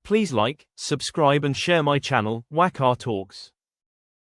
Please like, subscribe and share my channel, Wakar Talks.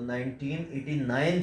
1989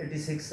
86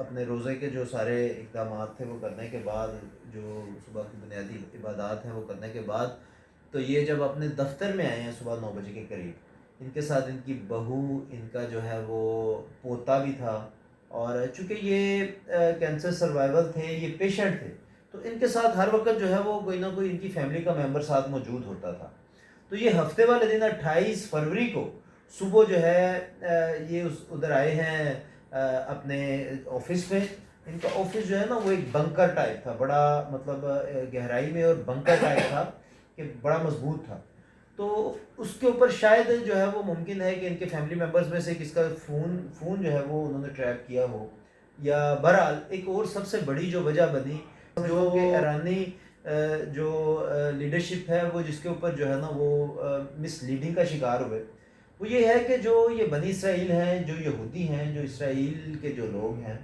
اپنے روزے کے جو سارے اقدامات تھے وہ کرنے کے بعد، جو صبح کی بنیادی عبادات ہیں وہ کرنے کے بعد، تو یہ جب اپنے دفتر میں آئے ہیں صبح 9 بجے کے قریب، ان کے ساتھ ان کی بہو، ان کا جو ہے وہ پوتا بھی تھا، اور چونکہ یہ کینسر سروائیول تھے، یہ پیشنٹ تھے، تو ان کے ساتھ ہر وقت جو ہے وہ کوئی نہ کوئی ان کی فیملی کا ممبر ساتھ موجود ہوتا تھا. تو یہ ہفتے والے دن 28 فروری کو صبح جو ہے یہ ادھر آئے ہیں اپنے آفس میں. ان کا آفس جو ہے نا وہ ایک بنکر ٹائپ تھا، بڑا مطلب گہرائی میں اور بنکر ٹائپ تھا کہ بڑا مضبوط تھا. تو اس کے اوپر شاید جو ہے وہ ممکن ہے کہ ان کے فیملی ممبرز میں سے کس کا فون جو ہے وہ انہوں نے ٹریپ کیا ہو، یا بہرحال ایک اور سب سے بڑی جو وجہ بنی، جو کہ ایرانی جو لیڈرشپ ہے وہ جس کے اوپر جو ہے نا وہ مس لیڈنگ کا شکار ہوئے، وہ یہ ہے کہ جو یہ بنی اسرائیل ہیں، جو یہودی ہیں، جو اسرائیل کے جو لوگ ہیں،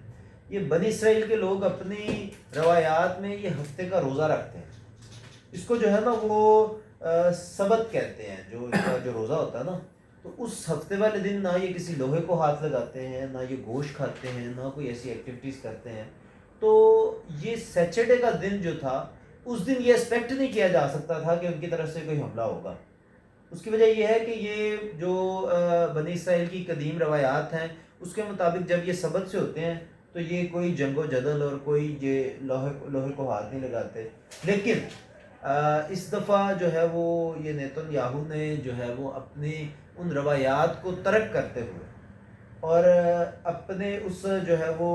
یہ بنی اسرائیل کے لوگ اپنی روایات میں یہ ہفتے کا روزہ رکھتے ہیں. اس کو جو ہے نا وہ سبت کہتے ہیں، جو اس کا جو روزہ ہوتا ہے نا. تو اس ہفتے والے دن نہ یہ کسی لوہے کو ہاتھ لگاتے ہیں، نہ یہ گوشت کھاتے ہیں، نہ کوئی ایسی ایکٹیویٹیز کرتے ہیں. تو یہ سیچرڈے کا دن جو تھا، اس دن یہ ایکسپیکٹ نہیں کیا جا سکتا تھا کہ ان کی طرف سے کوئی حملہ ہوگا. اس کی وجہ یہ ہے کہ یہ جو بنی اسرائیل کی قدیم روایات ہیں اس کے مطابق جب یہ سبت سے ہوتے ہیں تو یہ کوئی جنگ و جدل اور کوئی یہ لوہے کو ہاتھ نہیں لگاتے. لیکن اس دفعہ جو ہے وہ یہ نیتن یاہو نے جو ہے وہ اپنی ان روایات کو ترک کرتے ہوئے اور اپنے اس جو ہے وہ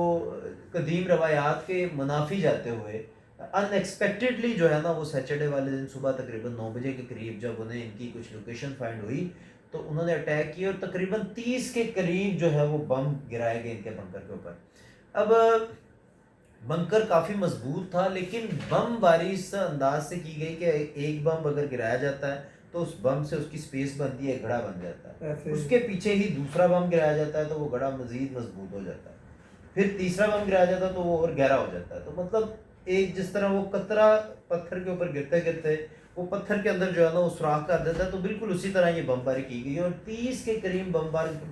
قدیم روایات کے منافی جاتے ہوئے ان ایکسپیکٹڈلی جو ہے نا وہ سیچرڈے والے دن صبح تقریباً 9 بجے کے قریب جب انہیں ان کی کچھ لوکیشن فائنڈ ہوئی تو انہوں نے اٹیک کیا اور تقریباً 30 کے قریب جو ہے وہ بم گرائے گئے ان کے بنکر کے اوپر. اب بنکر کافی مضبوط تھا لیکن بم باری اس انداز سے کی گئی کہ ایک بم اگر گرایا جاتا ہے تو اس بم سے اس کی سپیس بنتی ہے، گھڑا بن جاتا ہے، اس کے پیچھے ہی دوسرا بم گرایا جاتا ہے تو وہ گھڑا مزید مضبوط ہو جاتا ہے، پھر تیسرا بم گرایا جاتا ہے تو وہ اور گہرا ہو جاتا ہے. تو مطلب ایک جس طرح وہ قطرہ پتھر کے اوپر گرتے گرتے وہ پتھر کے اندر جو ہے نا وہ سوراخ کر دیتا ہے، تو بالکل اسی طرح یہ بم باری کی گئی اور 30 کے قریب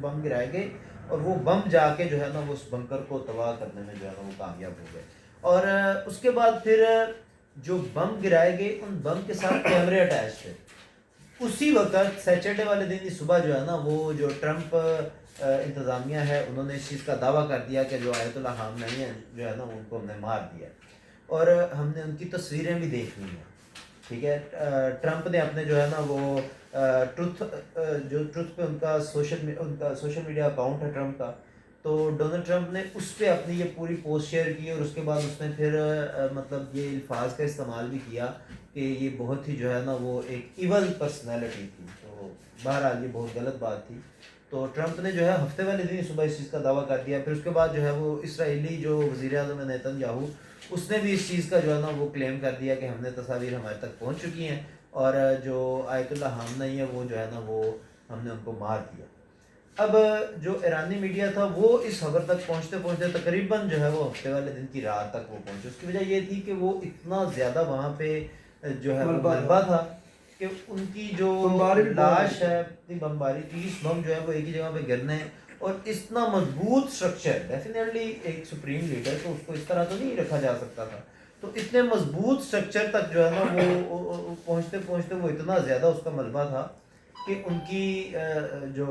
بم گرائے گئے اور وہ بم جا کے جو ہے نا وہ اس بنکر کو تباہ کرنے میں جو ہے نا وہ کامیاب ہو گئے. اور اس کے بعد پھر جو بم گرائے گئے ان بم کے ساتھ کیمرے اٹیچ تھے. اسی وقت سیچرڈے والے دن کی صبح جو ہے نا وہ جو ٹرمپ انتظامیہ ہے انہوں نے اس چیز کا دعویٰ کر دیا کہ جو آیت اللہ خامنئی ہیں جو ہے نا ان کو ہم نے مار دیا اور ہم نے ان کی تصویریں بھی دیکھ لی ہیں. ٹھیک ہے، ٹرمپ نے اپنے جو ہے نا وہ ٹروتھ پہ ان کا سوشل میڈیا اکاؤنٹ ہے ٹرمپ کا، تو ڈونلڈ ٹرمپ نے اس پہ اپنی یہ پوری پوسٹ شیئر کی اور اس کے بعد اس نے پھر مطلب یہ الفاظ کا استعمال بھی کیا کہ یہ بہت ہی جو ہے نا وہ ایک ایول پرسنالٹی تھی. تو بہرحال یہ بہت غلط بات تھی. تو ٹرمپ نے جو ہے ہفتے والے دن صبح اس چیز کا دعویٰ کر دیا. پھر اس کے بعد جو ہے وہ اسرائیلی جو وزیر اعظم ہے نیتن یاہو، اس نے بھی اس چیز کا جو ہے نا وہ کلیم کر دیا کہ ہم نے تصاویر ہمارے تک پہنچ چکی ہیں اور جو آیت اللہ خامنئی ہے وہ جو ہے نا وہ ہم نے ان کو مار دیا. اب جو ایرانی میڈیا تھا وہ اس خبر تک پہنچتے پہنچتے تقریباً جو ہے وہ ہفتے والے دن کی رات تک وہ پہنچے. اس کی وجہ یہ تھی کہ وہ اتنا زیادہ وہاں پہ جو ہے وہ ملبہ تھا کہ ان کی جو لاش ہے بمباری 30 بم جو ہے وہ ایک ہی جگہ پہ گرنے ہیں اور اتنا مضبوط سٹرکچر، ڈیفینیٹلی ایک سپریم لیڈر تو اس کو اس طرح تو نہیں رکھا جا سکتا تھا. تو اتنے مضبوط سٹرکچر تک جو ہے نا وہ پہنچتے پہنچتے وہ اتنا زیادہ اس کا ملبہ تھا کہ ان کی جو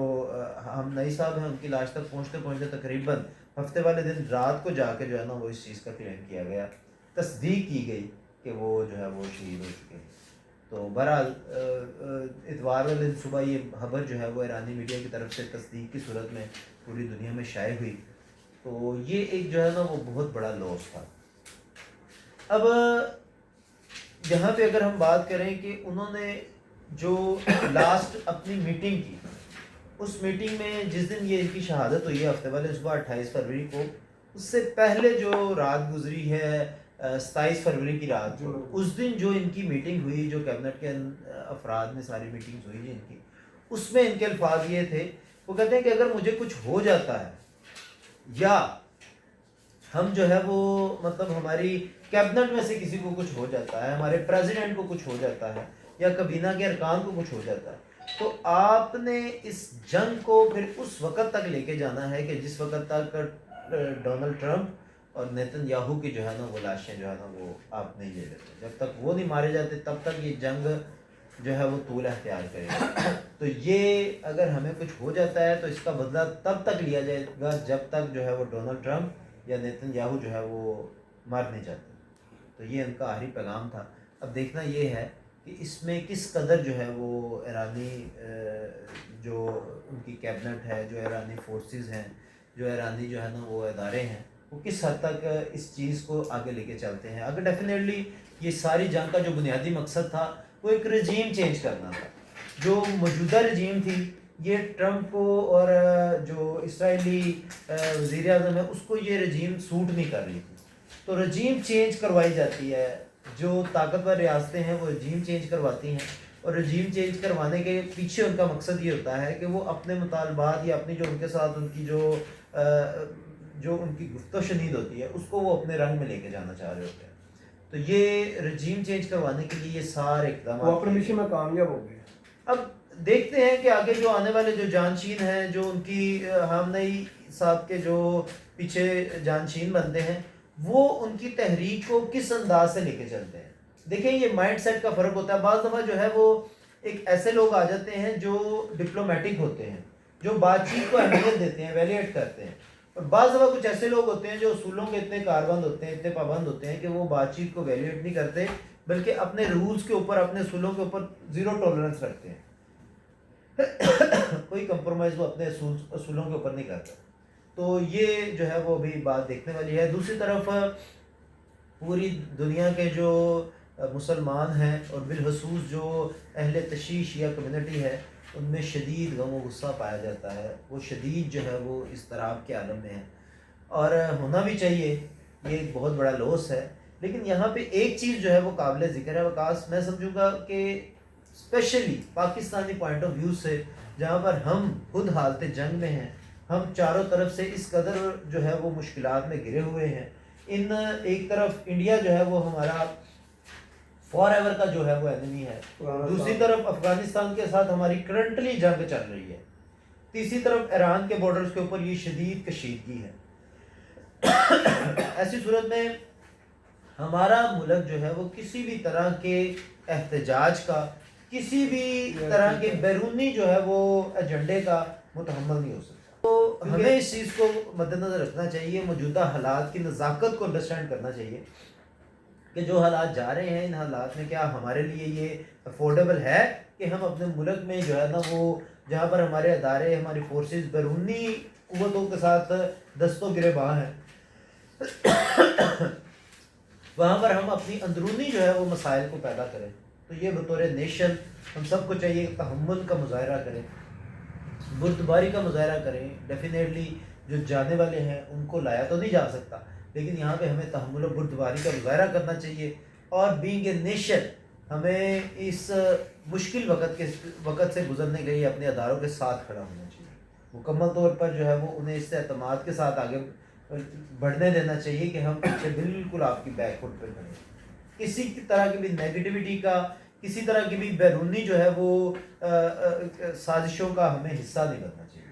ہم نئی صاحب ہیں ان کی لاش تک پہنچتے پہنچتے تقریباً ہفتے والے دن رات کو جا کے جو ہے نا وہ اس چیز کا کلیم کیا گیا، تصدیق کی گئی کہ وہ جو ہے وہ شہید ہو چکے ہیں. تو بہرحال اتوار والے دن صبح یہ خبر جو ہے وہ ایرانی میڈیا کی طرف سے تصدیق کی صورت میں پوری دنیا میں شائع ہوئی. تو یہ ایک جو ہے نا وہ بہت بڑا لاس تھا. اب یہاں پہ اگر ہم بات کریں کہ انہوں نے جو لاسٹ اپنی میٹنگ کی، اس میٹنگ میں جس دن یہ ان کی شہادت ہوئی ہے ہفتے والے صبح 28 فروری کو، اس سے پہلے جو رات گزری ہے 27 فروری کی رات، اس دن جو ان کی میٹنگ ہوئی، جو کیبنٹ کے افراد میں ساری میٹنگز ہوئی جن کی، اس میں ان کے الفاظ یہ تھے، وہ کہتے ہیں کہ اگر مجھے کچھ ہو جاتا ہے یا ہم جو ہے وہ مطلب ہماری کیبنٹ میں سے کسی کو کچھ ہو جاتا ہے، ہمارے پریزیڈنٹ کو کچھ ہو جاتا ہے یا کابینہ کے ارکان کو کچھ ہو جاتا ہے، تو آپ نے اس جنگ کو پھر اس وقت تک لے کے جانا ہے کہ جس وقت تک ڈونلڈ ٹرمپ اور نیتن یاہو کی جو ہے نا وہ لاشیں جو ہے نا وہ آپ نہیں لے لیتے. جب تک وہ نہیں مارے جاتے تب تک یہ جنگ جو ہے وہ طول اختیار کرے گا. تو یہ اگر ہمیں کچھ ہو جاتا ہے تو اس کا بدلہ تب تک لیا جائے گا جب تک جو ہے وہ ڈونلڈ ٹرمپ یا نیتن یاہو جو ہے وہ مار نہیں جاتے. تو یہ ان کا آخری پیغام تھا. اب دیکھنا یہ ہے کہ اس میں کس قدر جو ہے وہ ایرانی جو ان کی کیبنٹ ہے, جو ایرانی فورسز ہیں, جو ایرانی جو ہے نا وہ ادارے ہیں, وہ کس حد تک اس چیز کو آگے لے کے چلتے ہیں. اگر ڈیفینیٹلی یہ ساری جنگ کا جو بنیادی مقصد تھا وہ ایک رجیم چینج کرنا تھا. جو موجودہ رجیم تھی یہ ٹرمپ کو اور جو اسرائیلی وزیر اعظم ہے اس کو یہ رجیم سوٹ نہیں کر رہی تھی. تو رجیم چینج کروائی جاتی ہے. جو طاقتور ریاستیں ہیں وہ رجیم چینج کرواتی ہیں, اور رجیم چینج کروانے کے پیچھے ان کا مقصد یہ ہوتا ہے کہ وہ اپنے مطالبات یا اپنی جو ان کے ساتھ ان کی جو ان کی گفت و شنید ہوتی ہے اس کو وہ اپنے رنگ میں لے کے جانا چاہ رہے ہوتے ہیں. تو یہ رجیم چینج کروانے کے لیے یہ سارے اقدامات وہ اپنے مشن میں کامیاب ہو گئے. اب دیکھتے ہیں کہ آگے جو آنے والے جو جانشین ہیں, جو ان کی خامنئی صاحب کے جو پیچھے جانشین بنتے ہیں, وہ ان کی تحریک کو کس انداز سے لے کے چلتے ہیں. دیکھیں یہ مائنڈ سیٹ کا فرق ہوتا ہے. بعض دفعہ جو ہے وہ ایک ایسے لوگ آ جاتے ہیں جو ڈپلومیٹک ہوتے ہیں, جو بات چیت کو اہمیت دیتے ہیں, ویلیٹ کرتے ہیں. اور بعض دفعہ کچھ ایسے لوگ ہوتے ہیں جو اصولوں کے اتنے کاربند ہوتے ہیں, اتنے پابند ہوتے ہیں کہ وہ بات چیت کو ویلیٹ نہیں کرتے, بلکہ اپنے رولز کے اوپر, اپنے اصولوں کے اوپر زیرو ٹالرنس رکھتے ہیں. کوئی کمپرومائز وہ اپنے اصولوں کے اوپر نہیں کرتا. تو یہ جو ہے وہ بھی بات دیکھنے والی ہے. دوسری طرف پوری دنیا کے جو مسلمان ہیں اور بالخصوص جو اہل تشیع شیعہ کمیونٹی ہے ان میں شدید غم و غصہ پایا جاتا ہے. وہ شدید جو ہے وہ اضطراب کے عالم میں ہے, اور ہونا بھی چاہیے. یہ ایک بہت بڑا لوس ہے. لیکن یہاں پہ ایک چیز جو ہے وہ قابل ذکر ہے وکاس, میں سمجھوں گا کہ specially Pakistani point of view سے, جہاں پر ہم خود حالت جنگ میں ہیں, ہم چاروں طرف سے اس قدر جو ہے وہ مشکلات میں گرے ہوئے ہیں. ایک طرف انڈیا جو ہے وہ ہمارا فار ایور کا جو ہے وہ انیمی ہے, دوسری طرف افغانستان کے ساتھ ہماری کرنٹلی جنگ چل رہی ہے, تیسری طرف ایران کے بارڈرز کے اوپر یہ شدید کشیدگی ہے. ایسی صورت میں ہمارا ملک جو ہے وہ کسی بھی طرح کے احتجاج کا, کسی بھی طرح کے بیرونی جو ہے وہ ایجنڈے کا متحمل نہیں ہو سکتا. تو ہمیں اس چیز کو مد نظر رکھنا چاہیے, موجودہ حالات کی نزاکت کو انڈرسٹینڈ کرنا چاہیے کہ جو حالات جا رہے ہیں ان حالات میں کیا ہمارے لیے یہ افورڈیبل ہے کہ ہم اپنے ملک میں جو ہے نا وہ جہاں پر ہمارے ادارے, ہماری فورسز بیرونی قوتوں کے ساتھ دست و گریباں ہیں, وہاں پر ہم اپنی اندرونی جو ہے وہ مسائل کو پیدا کریں. تو یہ بطور نیشن ہم سب کو چاہیے کہ تحمل کا مظاہرہ کریں, بردباری کا مظاہرہ کریں. ڈیفینیٹلی جو جانے والے ہیں ان کو لایا تو نہیں جا سکتا, لیکن یہاں پہ ہمیں تحمل و بردباری کا مظاہرہ کرنا چاہیے. اور بینگ اے نیشن ہمیں اس مشکل وقت سے گزرنے کے لیے اپنے اداروں کے ساتھ کھڑا ہونا چاہیے. مکمل طور پر جو ہے وہ انہیں اس سے اعتماد کے ساتھ آگے بڑھنے دینا چاہیے کہ ہم پیچھے بالکل آپ کی بیک فٹ پہ کھڑے. کسی طرح کی بھی نیگیٹیوٹی کا, کسی طرح کی بھی بیرونی جو ہے وہ سازشوں کا ہمیں حصہ نہیں بننا چاہیے.